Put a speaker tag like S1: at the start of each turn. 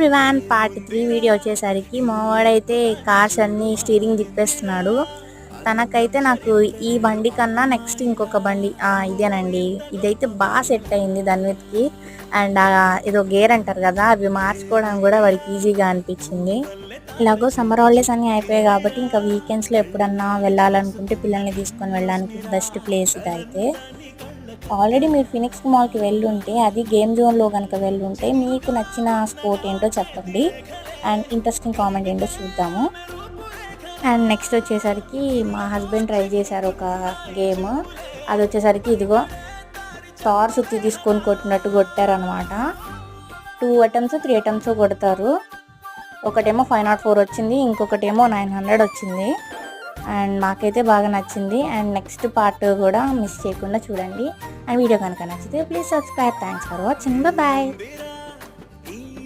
S1: Everyone part 3 video వచ్చేసరికి మావాడైతే cars అన్నీ steering తిప్పేస్తున్నాడు. తనకైతే నాకు ఈ బండి కన్నా నెక్స్ట్ ఇంకొక బండి ఇదేనండి. ఇదైతే బాగా సెట్ అయింది దాని మీదకి. అండ్ ఏదో గేర్ అంటారు కదా, అవి మార్చుకోవడం కూడా వాడికి ఈజీగా అనిపించింది. ఇలాగో సమ్మర్ హాలిడేస్ అన్నీ అయిపోయాయి కాబట్టి ఇంకా వీకెండ్స్లో ఎప్పుడన్నా వెళ్ళాలనుకుంటే పిల్లల్ని తీసుకొని వెళ్ళడానికి బెస్ట్ ప్లేస్ ఇదైతే. ఆల్రెడీ మీరు ఫినిక్స్ మాల్కి వెళ్ళుంటే, అది గేమ్ జోన్లో కనుక వెళ్ళుంటే మీకు నచ్చిన స్పోర్ట్ ఏంటో చెప్పండి అండ్ ఇంట్రెస్టింగ్ కామెంట్ ఏంటో చూద్దాము. అండ్ నెక్స్ట్ వచ్చేసరికి మా హస్బెండ్ ట్రై చేశారు ఒక గేమ్. అది వచ్చేసరికి ఇదిగో స్టార్ సుత్తి తీసుకొని కొట్టినట్టు కొట్టారనమాట. 2 attempts 3 attempts కొడతారు. ఒకటేమో 504 వచ్చింది, ఇంకొకటేమో 900 వచ్చింది. అండ్ మాకైతే బాగా నచ్చింది. అండ్ నెక్స్ట్ పార్ట్ కూడా మిస్ చేయకుండా చూడండి. అండ్ వీడియో కనుక నచ్చితే please subscribe. Thanks for watching. Bye.